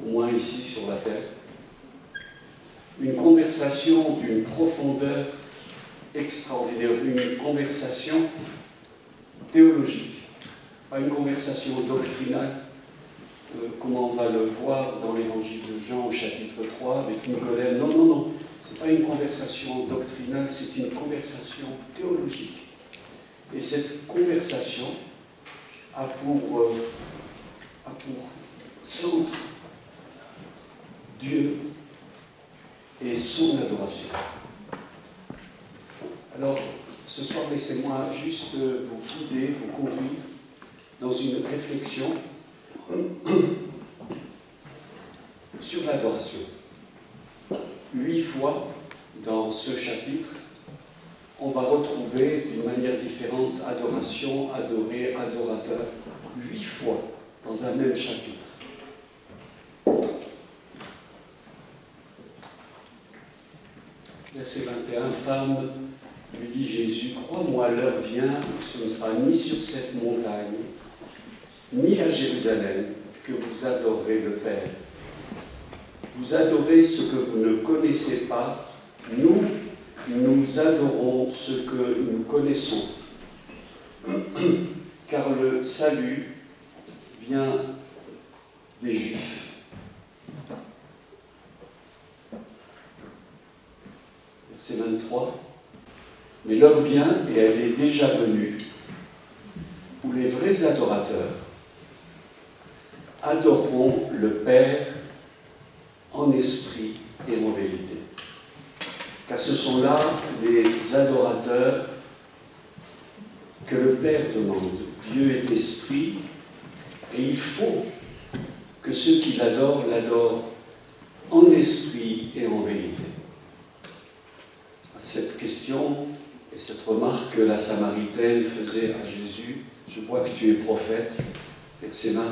au moins ici sur la terre. Une conversation d'une profondeur extraordinaire, une conversation théologique, pas une conversation doctrinale, comme on va le voir dans l'évangile de Jean au chapitre 3 avec Nicodème. Non, non, non, ce n'est pas une conversation doctrinale, c'est une conversation théologique. Et cette conversation a pour centre Dieu et son adoration. Alors, ce soir, laissez-moi juste vous guider, vous conduire dans une réflexion sur l'adoration. 8 fois dans ce chapitre, on va retrouver d'une manière différente adoration, adoré, adorateur, 8 fois dans un même chapitre. Verset 21, femme, lui dit Jésus, crois-moi, l'heure vient, ce ne sera ni sur cette montagne, ni à Jérusalem, que vous adorerez le Père. Vous adorez ce que vous ne connaissez pas, nous adorons ce que nous connaissons. Car le salut vient des Juifs. Verset 23. Mais l'heure vient, et elle est déjà venue, où les vrais adorateurs adoreront le Père en esprit et en vérité. Car ce sont là les adorateurs que le Père demande. Dieu est esprit, et il faut que ceux qui l'adorent, l'adorent en esprit et en vérité. Cette question et cette remarque que la Samaritaine faisait à Jésus, je vois que tu es prophète, verset 20,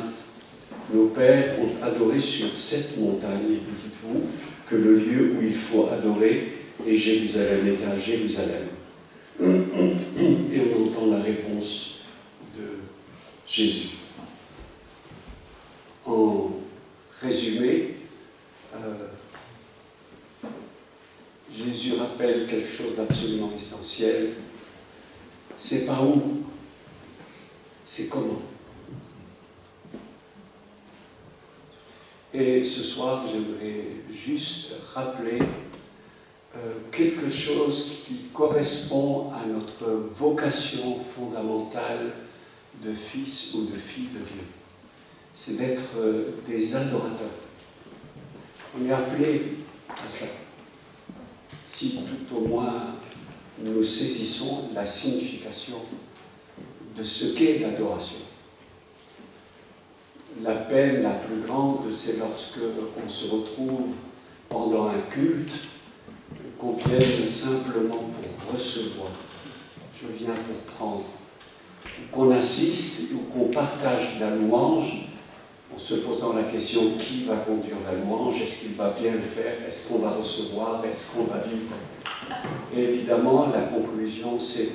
nos pères ont adoré sur cette montagne, et vous dites-vous que le lieu où il faut adorer est Jérusalem, est à Jérusalem. Et on entend la réponse de Jésus. En résumé, Jésus rappelle quelque chose d'absolument essentiel. C'est pas où, c'est comment. Et ce soir, j'aimerais juste rappeler quelque chose qui correspond à notre vocation fondamentale de fils ou de fille de Dieu. C'est d'être des adorateurs. On est appelé à cela. Si tout au moins nous saisissons la signification de ce qu'est l'adoration. La peine la plus grande, c'est lorsque on se retrouve pendant un culte, qu'on vienne simplement pour recevoir. Je viens pour prendre. Qu'on assiste ou qu'on partage la louange, en se posant la question qui va conduire la louange, est-ce qu'il va bien le faire, est-ce qu'on va recevoir, est-ce qu'on va vivre. Et évidemment, la conclusion, c'est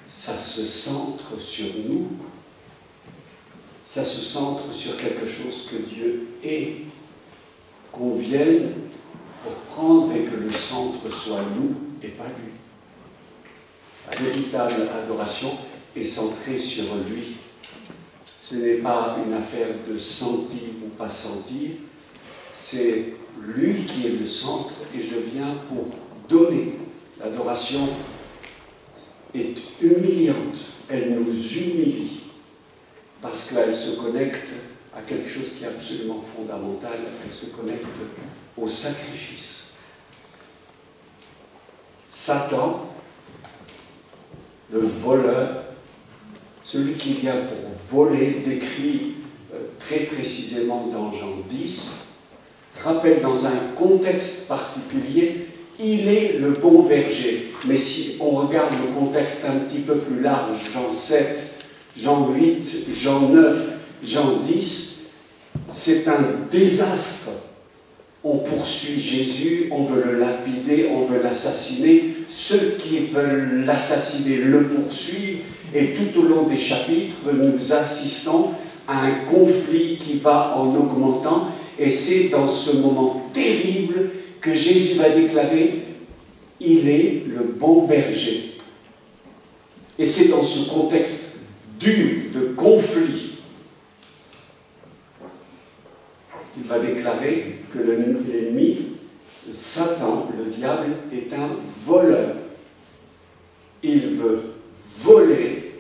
ça se centre sur nous, ça se centre sur quelque chose que Dieu est, qu'on vienne pour prendre et que le centre soit nous et pas lui. La véritable adoration est centrée sur lui. Ce n'est pas une affaire de sentir ou pas sentir, c'est lui qui est le centre et je viens pour donner. L'adoration est humiliante, elle nous humilie parce qu'elle se connecte à quelque chose qui est absolument fondamental, elle se connecte au sacrifice. Satan, le voleur, celui qui vient pour voler, décrit très précisément dans Jean 10, rappelle dans un contexte particulier, il est le bon berger. Mais si on regarde le contexte un petit peu plus large, Jean 7, Jean 8, Jean 9, Jean 10, c'est un désastre. On poursuit Jésus, on veut le lapider, on veut l'assassiner. Ceux qui veulent l'assassiner le poursuivent. Et tout au long des chapitres, nous assistons à un conflit qui va en augmentant Et c'est dans ce moment terrible que Jésus va déclarer « Il est le bon berger ». Et c'est dans ce contexte dur, de conflit, qu'il va déclarer que l'ennemi, Satan, le diable, est un voleur. Il veut voler,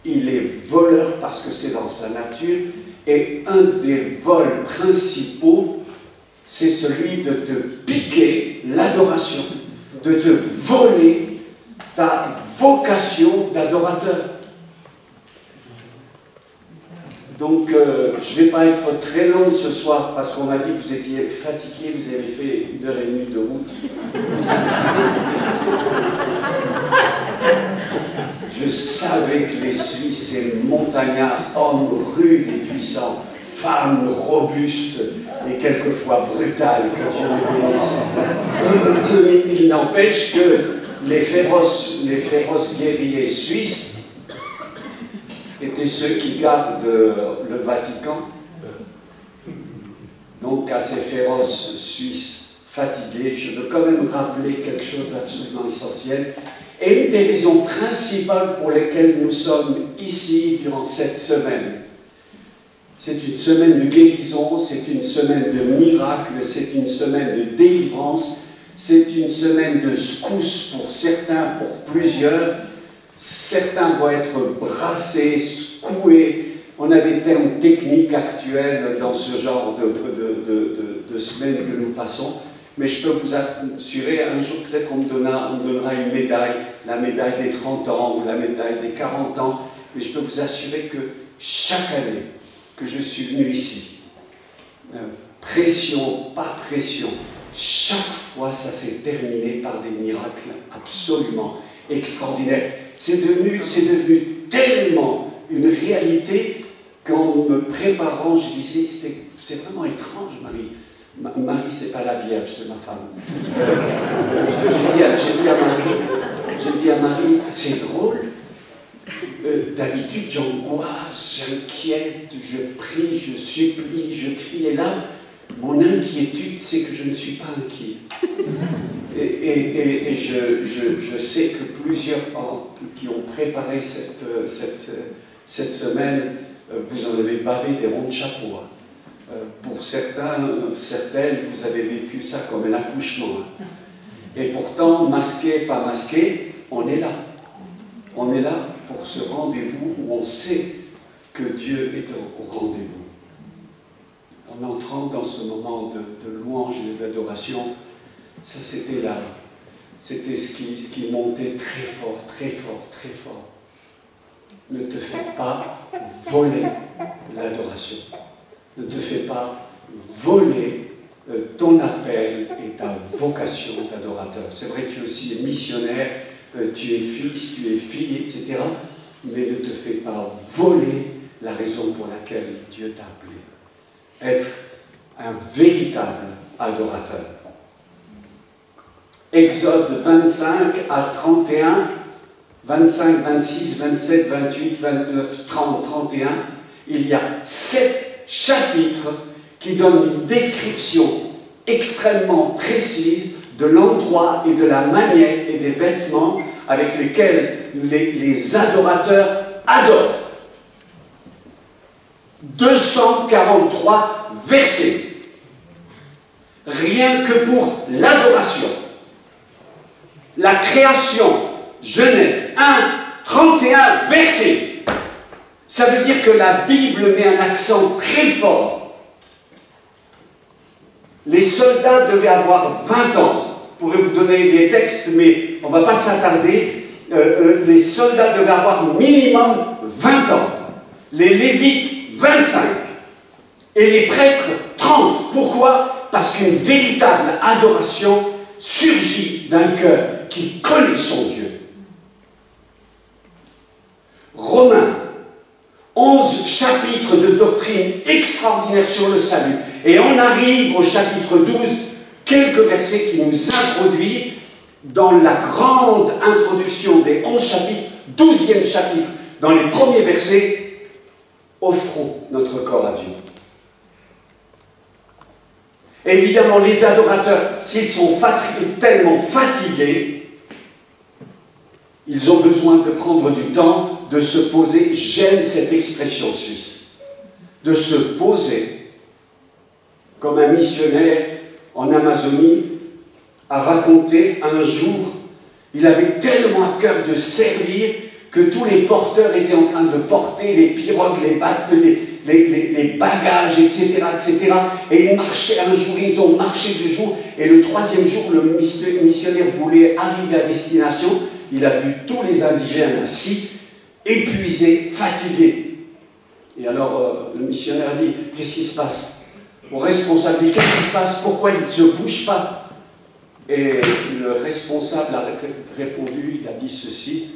il est voleur parce que c'est dans sa nature, et un des vols principaux, c'est celui de te piquer l'adoration, de te voler ta vocation d'adorateur. Donc, je ne vais pas être très long ce soir parce qu'on m'a dit que vous étiez fatigué, vous avez fait 1h30 de route. Je savais que les Suisses et montagnards, hommes rudes et puissants, femmes robustes et quelquefois brutales, que Dieu les bénisse. Il n'empêche que les féroces guerriers suisses étaient ceux qui gardent le Vatican. Donc à ces féroces Suisses fatigués, je veux quand même rappeler quelque chose d'absolument essentiel. Et une des raisons principales pour lesquelles nous sommes ici durant cette semaine, c'est une semaine de guérison, c'est une semaine de miracles, c'est une semaine de délivrance, c'est une semaine de secousse pour certains, pour plusieurs. Certains vont être brassés, secoués. On a des termes techniques actuels dans ce genre de semaine que nous passons. Mais je peux vous assurer, un jour peut-être on me donnera une médaille, la médaille des 30 ans ou la médaille des 40 ans. Mais je peux vous assurer que chaque année que je suis venu ici, pression, pas pression, chaque fois ça s'est terminé par des miracles absolument extraordinaires. C'est devenu tellement une réalité qu'en me préparant, je disais, c'est vraiment étrange, Marie. Marie, c'est pas la Vierge, c'est ma femme. J'ai dit à Marie, c'est drôle. D'habitude, j'angoisse, j'inquiète, je prie, je supplie, je crie. Et là, mon inquiétude, c'est que je ne suis pas inquiet. Et je sais que plusieurs qui ont préparé cette semaine, vous en avez bavé des ronds de chapeau. Pour certaines, vous avez vécu ça comme un accouchement. Et pourtant, masqué, pas masqué, on est là. On est là pour ce rendez-vous où on sait que Dieu est au rendez-vous. En entrant dans ce moment de louange et d'adoration, ça c'était là. C'était ce qui montait très fort, très fort, très fort. Ne te fais pas voler l'adoration. Ne te fais pas voler ton appel et ta vocation d'adorateur. C'est vrai que tu es aussi missionnaire, tu es fils, tu es fille, etc. Mais ne te fais pas voler la raison pour laquelle Dieu t'a appelé. Être un véritable adorateur. Exode 25 à 31, 25, 26, 27, 28, 29, 30, 31, il y a 7 chapitres qui donnent une description extrêmement précise de l'endroit et de la manière et des vêtements avec lesquels les adorateurs adorent. 243 versets. Rien que pour l'adoration. La création, Genèse 1, 31 versets. Ça veut dire que la Bible met un accent très fort. Les soldats devaient avoir 20 ans. Je pourrais vous donner les textes, mais on ne va pas s'attarder. Les soldats devaient avoir minimum 20 ans. Les Lévites, 25. Et les prêtres, 30. Pourquoi? Parce qu'une véritable adoration surgit d'un cœur qui connaît son Dieu. Romains, 11 chapitres de doctrine extraordinaire sur le salut. Et on arrive au chapitre 12, quelques versets qui nous introduisent dans la grande introduction des 11 chapitres, 12e chapitre, dans les premiers versets, offrons notre corps à Dieu. Évidemment, les adorateurs, s'ils sont tellement fatigués, ils ont besoin de prendre du temps, de se poser. J'aime cette expression suisse, de se poser, comme un missionnaire en Amazonie a raconté un jour, il avait tellement à cœur de servir que tous les porteurs étaient en train de porter les pirogues, les bagages, etc., etc. Et ils marchaient un jour, ils ont marché 2 jours, et le 3e jour, le missionnaire voulait arriver à destination. Il a vu tous les indigènes assis, épuisés, fatigués. Et alors, le missionnaire a dit, qu'est-ce qui se passe? Au responsable dit, qu'est-ce qui se passe? Pourquoi ils ne se bougent pas? Et le responsable a répondu, il a dit ceci,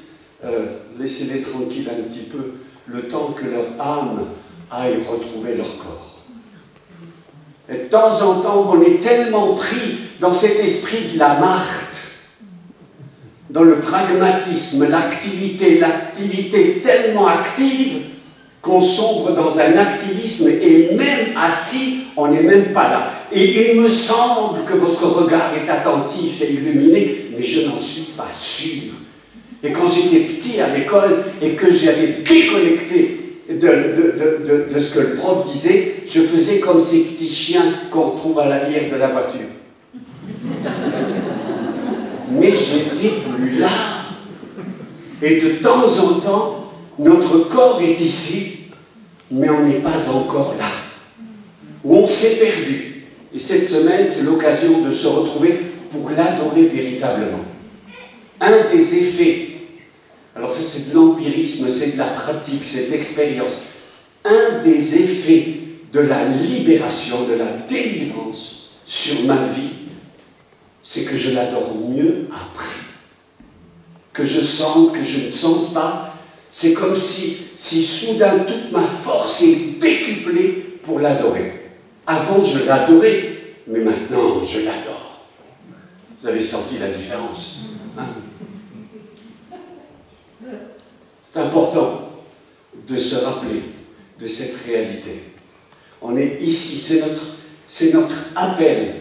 laissez-les tranquilles un petit peu, le temps que leur âme aille retrouver leur corps. Et de temps en temps, on est tellement pris dans cet esprit de la Marthe, dans le pragmatisme, l'activité tellement active qu'on sombre dans un activisme, et même assis, on n'est même pas là. Et il me semble que votre regard est attentif et illuminé, mais je n'en suis pas sûr. Et quand j'étais petit à l'école et que j'avais déconnecté de ce que le prof disait, je faisais comme ces petits chiens qu'on retrouve à l'arrière de la voiture. Mais j'étais plus là. Et de temps en temps, notre corps est ici, mais on n'est pas encore là. Ou on s'est perdu. Et cette semaine, c'est l'occasion de se retrouver pour l'adorer véritablement. Un des effets, alors ça c'est de l'empirisme, c'est de la pratique, c'est de l'expérience. Un des effets de la libération, de la délivrance sur ma vie, c'est que je l'adore mieux après. Que je sente, que je ne sente pas. C'est comme si soudain toute ma force est décuplée pour l'adorer. Avant, je l'adorais, mais maintenant, je l'adore. Vous avez senti la différence, hein? C'est important de se rappeler de cette réalité. On est ici, c'est notre appel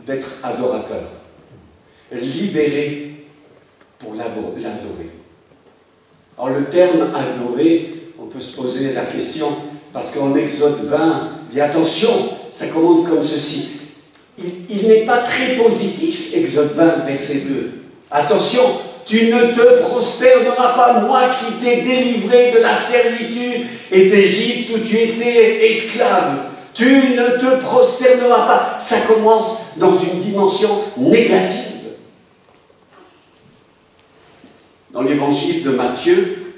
d'être adorateur, libéré pour l'adorer. Alors le terme adorer, on peut se poser la question, parce qu'en Exode 20, il dit attention, ça commande comme ceci. Il n'est pas très positif, Exode 20, verset 2. Attention, tu ne te prosterneras pas, moi qui t'ai délivré de la servitude et d'Égypte où tu étais esclave. Tu ne te prosterneras pas. Ça commence dans une dimension négative. Dans l'évangile de Matthieu,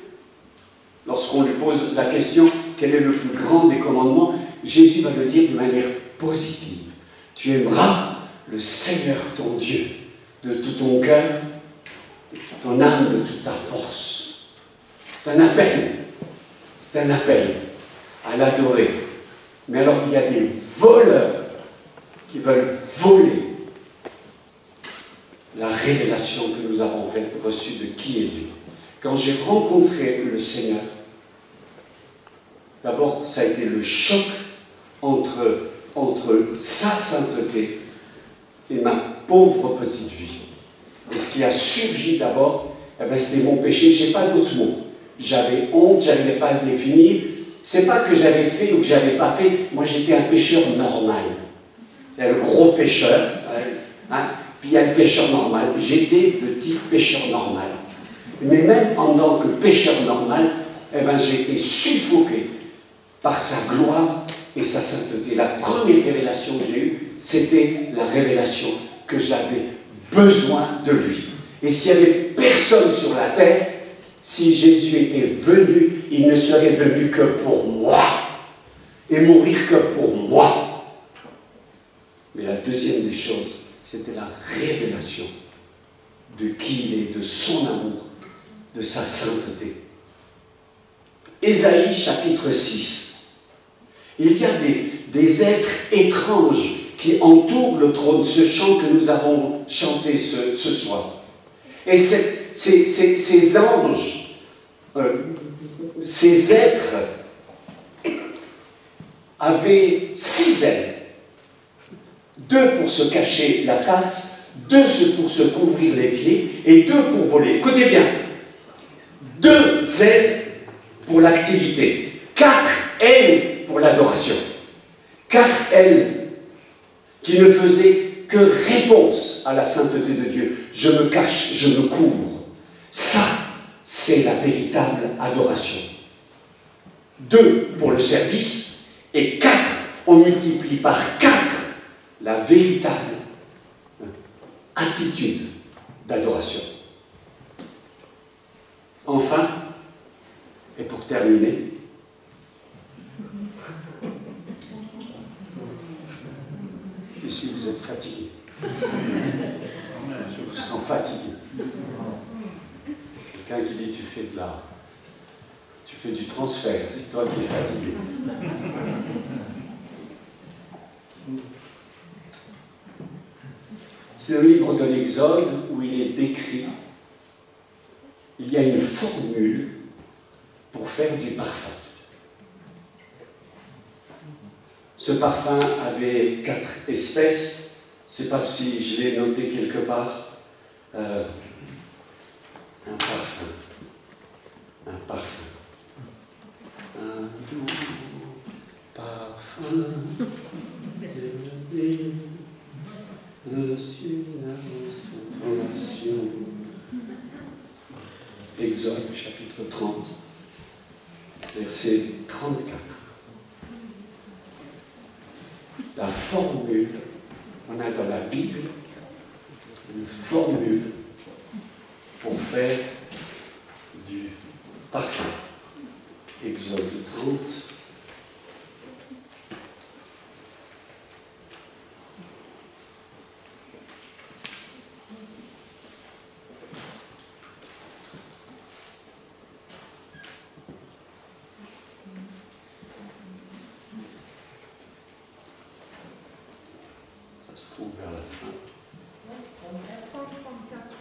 lorsqu'on lui pose la question quel est le plus grand des commandements, Jésus va le dire de manière positive. Tu aimeras le Seigneur ton Dieu de tout ton cœur, de toute ton âme, de toute ta force. C'est un appel. C'est un appel à l'adorer. Mais alors il y a des voleurs qui veulent voler la révélation que nous avons reçue de qui est Dieu. Quand j'ai rencontré le Seigneur, d'abord ça a été le choc entre sa sainteté et ma pauvre petite vie. Et ce qui a surgi d'abord, c'était mon péché, je n'ai pas d'autre mot. J'avais honte, je n'arrivais pas à le définir. C'est pas que j'avais fait ou que j'avais pas fait, moi j'étais un pécheur normal. Il y a le gros pécheur, hein, puis il y a le pécheur normal. J'étais de type pécheur normal. Mais même en tant que pécheur normal, j'ai été suffoqué par sa gloire et sa sainteté. La première révélation que j'ai eue, c'était la révélation que j'avais besoin de lui. Et s'il n'y avait personne sur la terre, si Jésus était venu, il ne serait venu que pour moi et mourir que pour moi. Mais la deuxième des choses, c'était la révélation de qui il est, de son amour, de sa sainteté. Ésaïe chapitre 6. Il y a des êtres étranges qui entourent le trône, ce chant que nous avons chanté ce soir. Et ces anges, ces êtres, avait 6 ailes. 2 pour se cacher la face, 2 pour se couvrir les pieds et 2 pour voler. Écoutez bien, 2 ailes pour l'activité, 4 ailes pour l'adoration. 4 ailes qui ne faisaient que réponse à la sainteté de Dieu. Je me cache, je me couvre. Ça, c'est la véritable adoration. 2 pour le service et 4, on multiplie par 4 la véritable attitude d'adoration. Enfin, et pour terminer, si vous êtes fatigué, je vous sens fatigué. Quelqu'un qui dit tu fais du transfert, c'est toi qui es fatigué. C'est le livre de l'Exode où il est décrit, il y a une formule pour faire du parfum. Ce parfum avait 4 espèces, je ne sais pas si je l'ai noté quelque part. Un parfum, un doux parfum, Exode chapitre 30, verset 34. La formule, on a dans la Bible une formule pour faire du parfum. Exode 30. Ça se trouve vers la fin.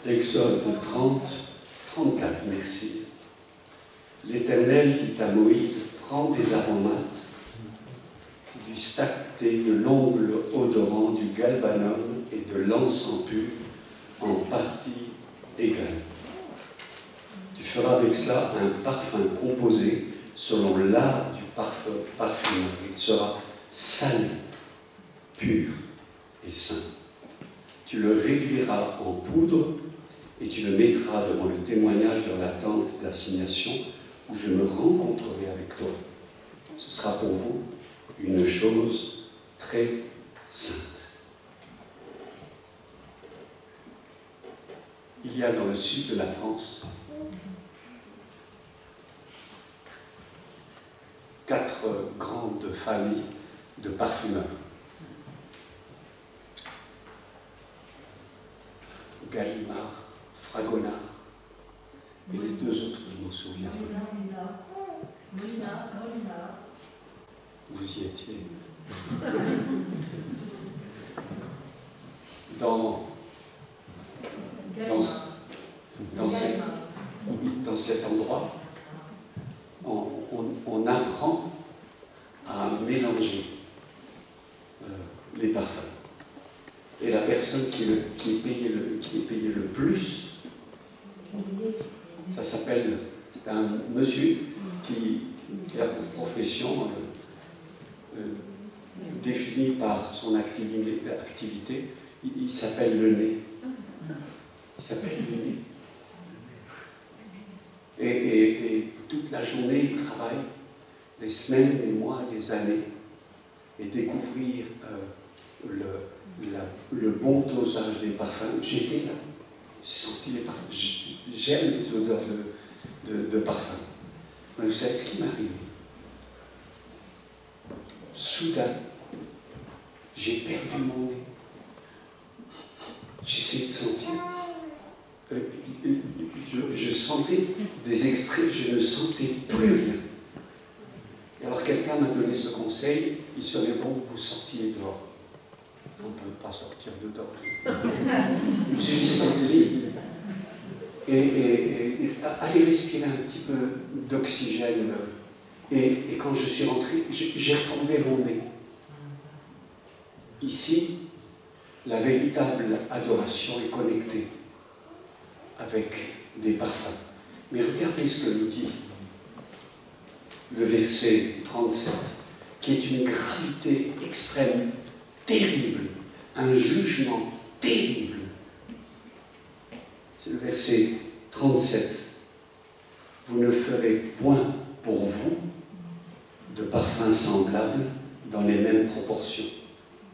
Exode 30, 34, merci. L'Éternel dit à Moïse, prends des aromates, du stacté, de l'ongle odorant, du galbanum et de l'encens pur en partie égale. Tu feras avec cela un parfum composé selon l'art du parfumeur. Il sera salé, pur et saint. Tu le réduiras en poudre et tu le mettras devant le témoignage dans la tente d'assignation où je me rencontrerai avec toi. Ce sera pour vous une chose très sainte. Il y a dans le sud de la France 4 grandes familles de parfumeurs. Gallimard, Fragonard, et les 2 autres, je m'en souviens. Vous y étiez. Dans cet endroit, on apprend à mélanger les parfums. Et la personne qui est payée le plus, ça s'appelle, c'est un monsieur qui a pour profession définie par son activité, il s'appelle le nez. Il s'appelle le nez. Et toute la journée, il travaille, des semaines, des mois, des années, et découvrir le bon dosage des parfums. J'étais là, j'ai senti les parfums, j'aime les odeurs de parfums. Mais vous savez ce qui m'arrive? Soudain, j'ai perdu mon nez. J'essayais de sentir. Je sentais des extraits, je ne sentais plus rien. Et alors quelqu'un m'a donné ce conseil, il serait bon que vous sortiez dehors. On ne peut pas sortir dedans. Je me suis senti. Et allez respirer un petit peu d'oxygène Et quand je suis rentré, j'ai retrouvé mon nez. Ici, la véritable adoration est connectée avec des parfums. Mais regardez ce que nous dit le verset 37, qui est une gravité extrême, terrible, un jugement terrible. C'est le verset 37. Vous ne ferez point pour vous de parfums semblables dans les mêmes proportions.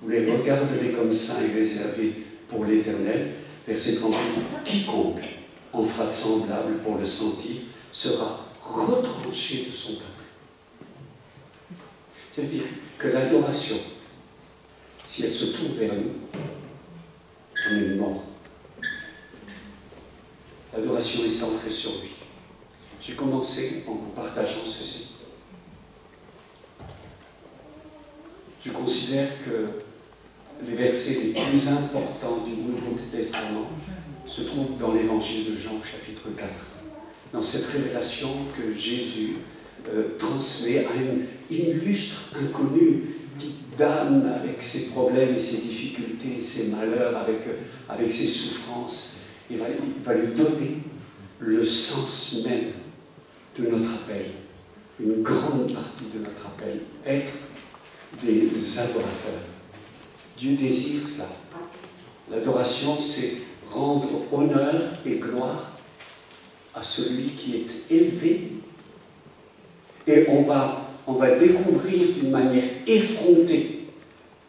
Vous les regarderez comme saints et réservés pour l'Éternel. Verset 38. Quiconque en fera de semblable pour le sentir sera retranché de son peuple. C'est-à-dire que l'adoration, si elle se tourne vers nous, on est mort. L'adoration est centrée sur lui. J'ai commencé en vous partageant ceci. Je considère que les versets les plus importants du Nouveau Testament se trouvent dans l'Évangile de Jean, chapitre 4. Dans cette révélation que Jésus transmet à une illustre inconnue, petite dame avec ses problèmes et ses difficultés, ses malheurs, avec ses souffrances. Il va lui donner le sens même de notre appel, une grande partie de notre appel, être des adorateurs. Dieu désire cela. L'adoration, c'est rendre honneur et gloire à celui qui est élevé. Et on va découvrir d'une manière effrontée,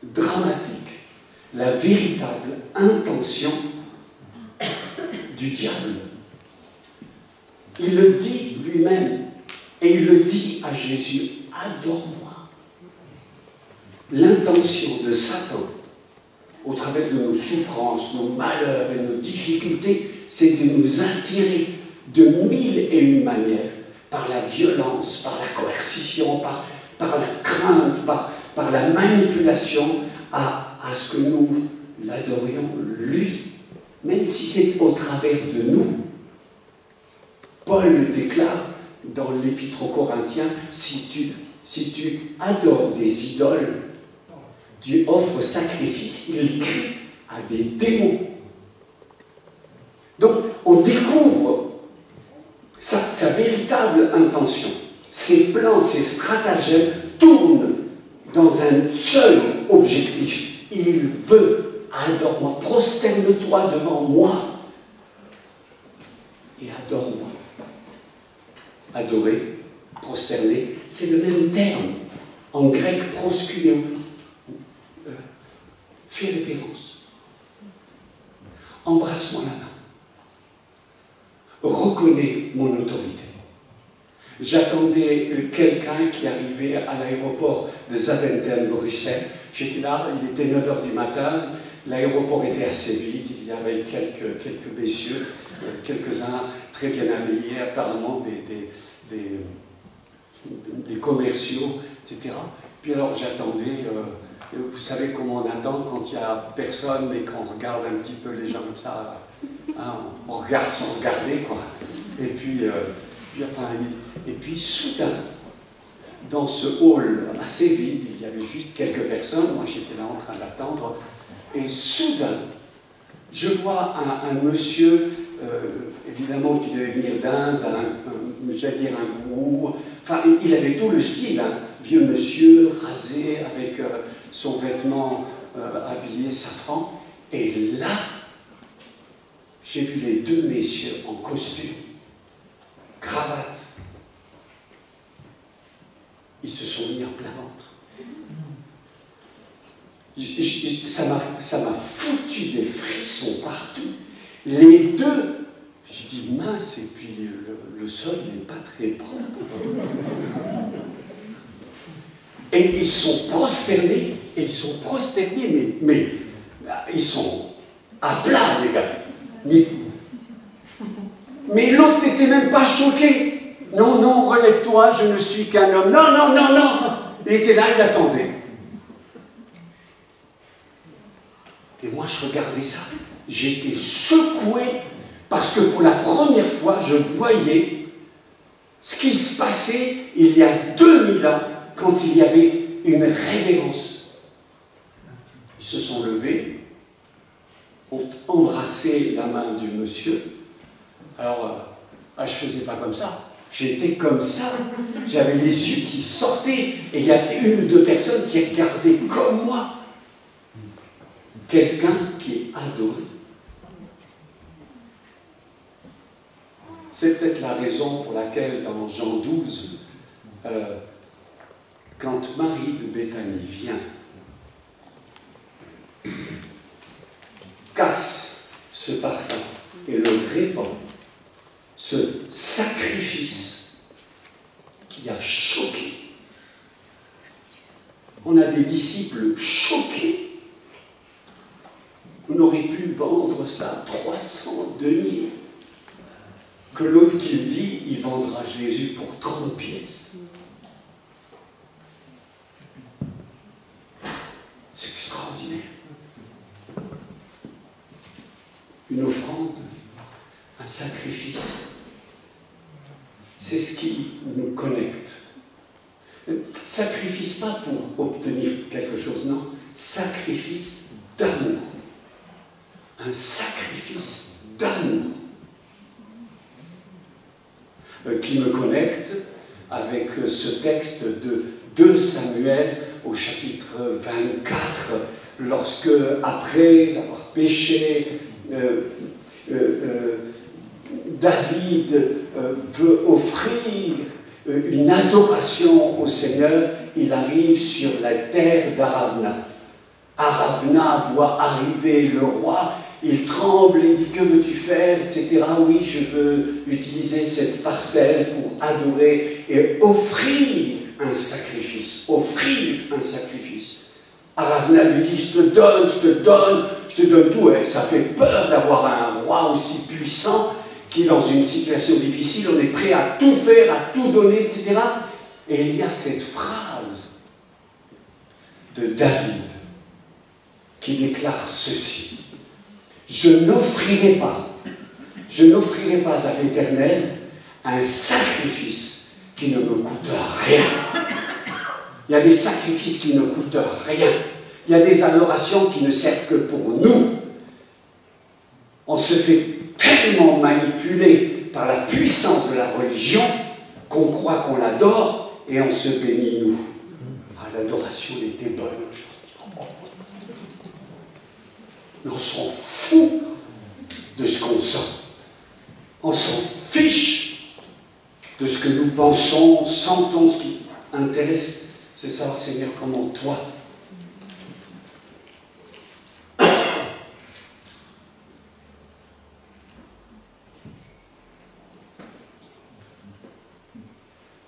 dramatique, la véritable intention du diable. Il le dit lui-même, et il le dit à Jésus, adore-moi. L'intention de Satan, au travers de nos souffrances, nos malheurs et nos difficultés, c'est de nous attirer de mille et une manières, par la violence, par la coercition, par la crainte, par la manipulation, à ce que nous l'adorions lui, même si c'est au travers de nous. Paul le déclare dans l'Épître aux Corinthiens, si tu adores des idoles, tu offres sacrifice, il crie à des démons. Donc, on découvre sa véritable intention. Ses plans, ses stratagèmes tournent dans un seul objectif. Il veut, adore-moi, prosterne-toi devant moi et adore-moi. Adorer, prosterner, c'est le même terme. En grec, proskuneo. Fais révérence. Embrasse-moi la main. Reconnais mon autorité. J'attendais quelqu'un qui arrivait à l'aéroport de Zaventem, Bruxelles. J'étais là, il était 9h du matin, l'aéroport était assez vide, il y avait quelques messieurs, quelques-uns très bien habillés, apparemment des commerciaux, etc. Puis alors j'attendais, vous savez comment on attend quand il n'y a personne, mais qu'on regarde un petit peu les gens comme ça, hein, on regarde sans regarder, quoi. Et puis soudain, dans ce hall assez vide, il y avait juste quelques personnes, moi j'étais là en train d'attendre, et soudain, je vois un monsieur, évidemment qui devait venir d'Inde, j'allais dire un gourou, enfin il avait tout le style, hein, vieux monsieur, rasé, avec son vêtement habillé safran, et là, j'ai vu les deux messieurs en costume, cravate. Ils se sont mis en plein ventre. Ça m'a foutu des frissons partout. Les deux, je dis mince, et puis le sol n'est pas très propre. Et ils sont prosternés, mais ils sont à plat, les gars. Mais l'autre n'était même pas choqué. Non, non, relève-toi, je ne suis qu'un homme. Non, non, non, non. Il était là, il attendait. Et moi, je regardais ça. J'étais secoué parce que pour la première fois, je voyais Ce qui se passait il y a 2000 ans, quand il y avait une révérence. Ils se sont levés, ont embrassé la main du monsieur. Alors, je ne faisais pas comme ça. J'étais comme ça. J'avais les yeux qui sortaient. Et il y a une ou deux personnes qui regardaient comme moi. Quelqu'un qui est adoré. C'est peut-être la raison pour laquelle dans Jean 12, quand Marie de Béthanie vient, casse ce parfum et le répand, ce sacrifice qui a choqué. On a des disciples choqués. On aurait pu vendre ça à 300 deniers. Que l'autre qui le dit, il vendra Jésus pour 30 pièces. C'est extraordinaire. Une offrande, un sacrifice. C'est ce qui nous connecte. Sacrifice pas pour obtenir quelque chose, non. Sacrifice d'amour. Un sacrifice d'amour. Qui me connecte avec ce texte de 2 Samuel au chapitre 24, lorsque, après avoir péché, David veut offrir une adoration au Seigneur, il arrive sur la terre d'Aravna. Aravna voit arriver le roi, il tremble et dit « Que veux-tu faire ?» etc. « Oui, je veux utiliser cette parcelle pour adorer et offrir un sacrifice. » Offrir un sacrifice. Aravna lui dit « Je te donne, je te donne, je te donne tout. » Et ça fait peur d'avoir un roi aussi puissant qui, dans une situation difficile, on est prêt à tout faire, à tout donner, etc. Et il y a cette phrase de David qui déclare ceci. Je n'offrirai pas à l'Éternel un sacrifice qui ne me coûte rien. Il y a des sacrifices qui ne coûtent rien. Il y a des adorations qui ne servent que pour nous. On se fait tellement manipuler par la puissance de la religion qu'on croit qu'on l'adore et on se bénit nous. Ah, l'adoration était bonne aujourd'hui. On s'en fout de ce qu'on sent. On s'en fiche de ce que nous pensons, sentons. Ce qui intéresse, c'est de savoir, Seigneur, comment toi.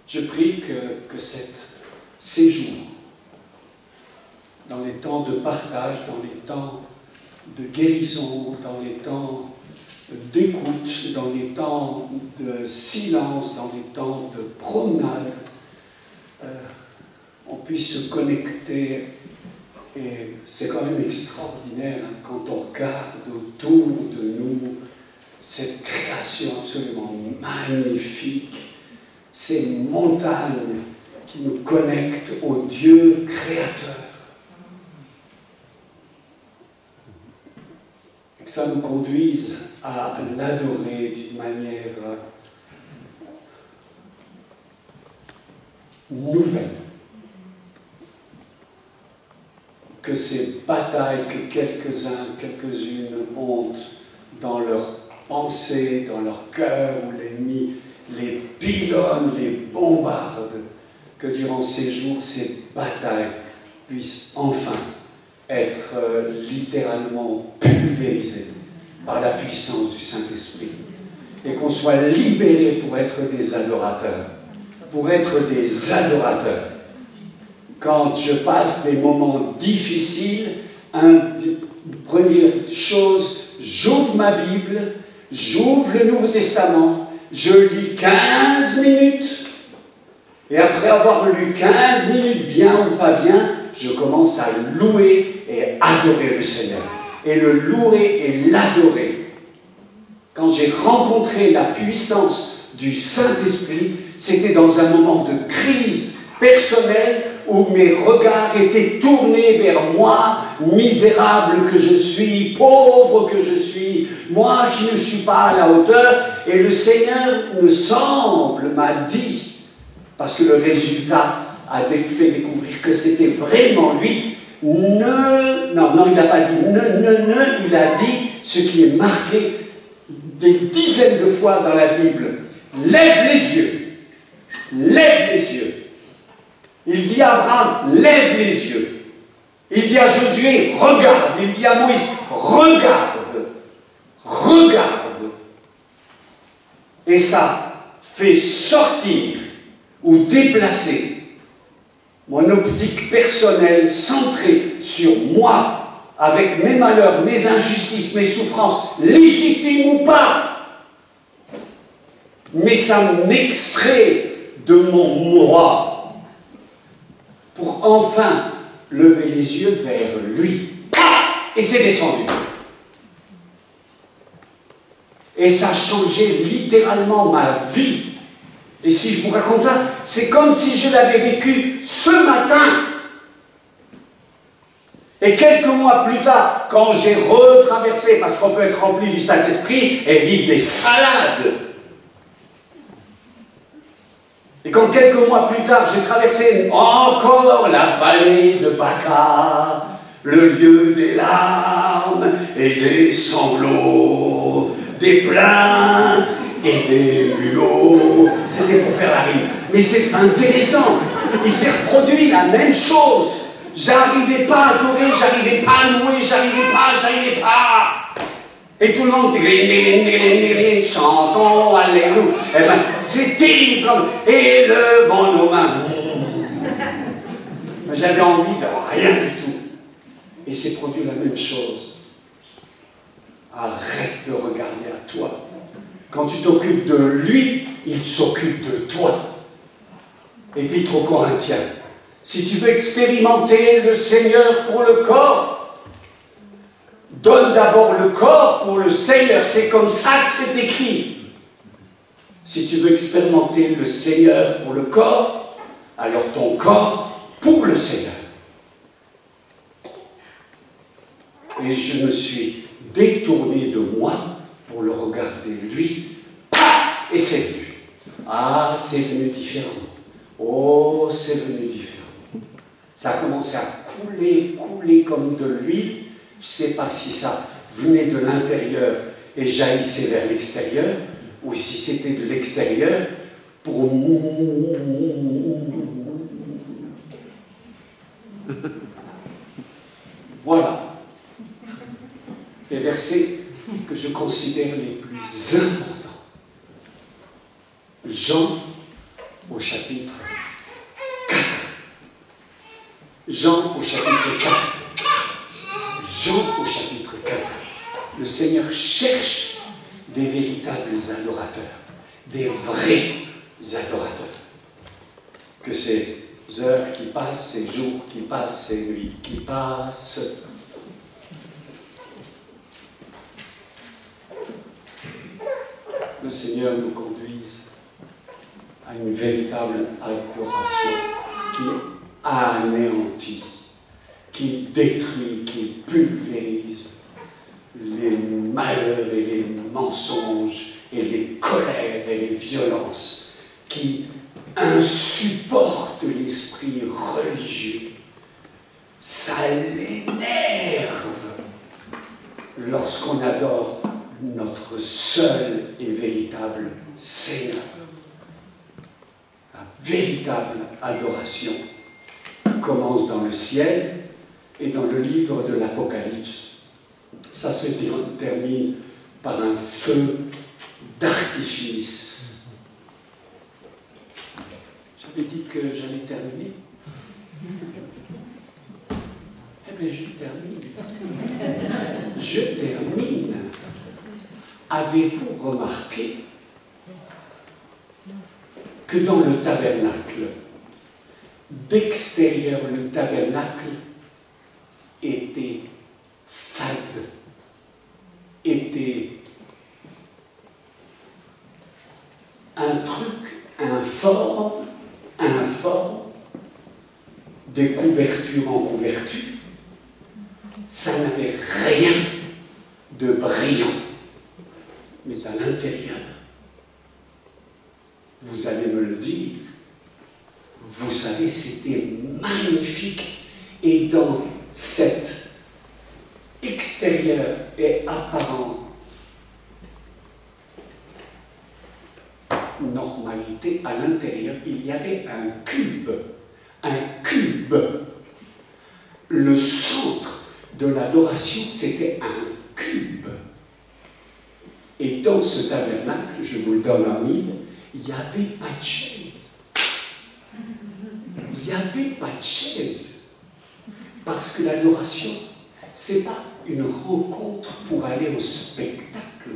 Je prie que cet séjour, dans les temps de partage, dans les temps de guérison, dans les temps d'écoute, dans les temps de silence, dans les temps de promenade, on puisse se connecter. Et c'est quand même extraordinaire hein, quand on regarde autour de nous cette création absolument magnifique, ces montagnes qui nous connectent au Dieu créateur. Que ça nous conduise à l'adorer d'une manière nouvelle. Que ces batailles que quelques-unes ont dans leur pensée, dans leur cœur, où l'ennemi les pilonne, les bombarde, que durant ces jours, ces batailles puissent enfin être littéralement pulvérisées par la puissance du Saint-Esprit. Et qu'on soit libérés pour être des adorateurs. Pour être des adorateurs. Quand je passe des moments difficiles, première chose, j'ouvre ma Bible, j'ouvre le Nouveau Testament, je lis 15 minutes, et après avoir lu 15 minutes, bien ou pas bien, je commence à louer et adorer le Seigneur. Et le louer et l'adorer. Quand j'ai rencontré la puissance du Saint-Esprit, C'était dans un moment de crise personnelle où mes regards étaient tournés vers moi, misérable que je suis, pauvre que je suis, moi qui ne suis pas à la hauteur. Et le Seigneur, me semble, m'a dit, parce que le résultat a fait découvrir que c'était vraiment lui, il n'a pas dit il a dit ce qui est marqué des dizaines de fois dans la Bible. Lève les yeux, lève les yeux. Il dit à Abraham, lève les yeux. Il dit à Josué, regarde. Il dit à Moïse, regarde, regarde. Et ça fait sortir ou déplacer mon optique personnelle centrée sur moi, avec mes malheurs, mes injustices, mes souffrances, légitimes ou pas. Mais ça m'extrait de mon moi pour enfin lever les yeux vers lui. Et c'est descendu. Et ça a changé littéralement ma vie. Et si je vous raconte ça, c'est comme si je l'avais vécu ce matin. Et quelques mois plus tard, quand j'ai retraversé, parce qu'on peut être rempli du Saint-Esprit et vivre des salades. Et quand quelques mois plus tard, j'ai traversé encore la vallée de Baca, le lieu des larmes et des sanglots, des plaintes et des mulots. C'était pour faire la rime. Mais c'est intéressant. Il s'est reproduit la même chose. J'arrivais pas à adorer, j'arrivais pas à louer, j'arrivais pas. Et tout le monde, chantons, alléluia. Eh ben, c'est terrible. Élevons nos mains. J'avais envie de rien du tout. Et c'est produit la même chose. Arrête de regarder à toi. Quand tu t'occupes de lui, il s'occupe de toi. Épître aux Corinthiens. Si tu veux expérimenter le Seigneur pour le corps, donne d'abord le corps pour le Seigneur. C'est comme ça que c'est écrit. Si tu veux expérimenter le Seigneur pour le corps, alors ton corps pour le Seigneur. Et je me suis détourné de moi pour le regarder lui. Et c'est venu. Ah, c'est venu différent. Oh, c'est venu différent. Ça a commencé à couler comme de l'huile. Je ne sais pas si ça venait de l'intérieur et jaillissait vers l'extérieur, ou si c'était de l'extérieur pour... Voilà. Les versets que je considère les plus importants. Jean au chapitre 4. Jean au chapitre 4. Jean au chapitre 4. Le Seigneur cherche des véritables adorateurs, des vrais adorateurs. Que ces heures qui passent, ces jours qui passent, ces nuits qui passent, le Seigneur nous conduise à une véritable adoration qui anéantit, qui détruit, qui pulvérise les malheurs et les mensonges et les colères et les violences, qui insupportent l'esprit religieux. Ça l'énerve lorsqu'on adore notre seul et véritable Seigneur. La véritable adoration commence dans le ciel et dans le livre de l'Apocalypse. Ça se termine par un feu d'artifice. J'avais dit que j'allais terminer. Eh bien, je termine. Je termine. Avez-vous remarqué que dans le tabernacle, d'extérieur, le tabernacle était fade, était un truc, un forme, informe, des couvertures en couverture. Ça n'avait rien de brillant. Mais à l'intérieur, vous allez me le dire, vous savez, c'était magnifique. Et dans cet extérieur et apparent normalité, à l'intérieur, il y avait un cube. Un cube. Le centre de l'adoration, c'était un cube. Et dans ce tabernacle, je vous le donne en mille, il n'y avait pas de chaise. Il n'y avait pas de chaise. Parce que l'adoration, ce n'est pas une rencontre pour aller au spectacle.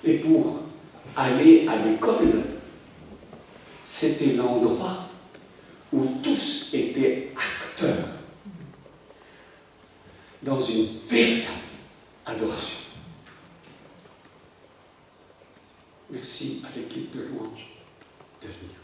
Et pour aller à l'école, c'était l'endroit où tous étaient acteurs dans une véritable adoration. Merci à l'équipe de louange de venir.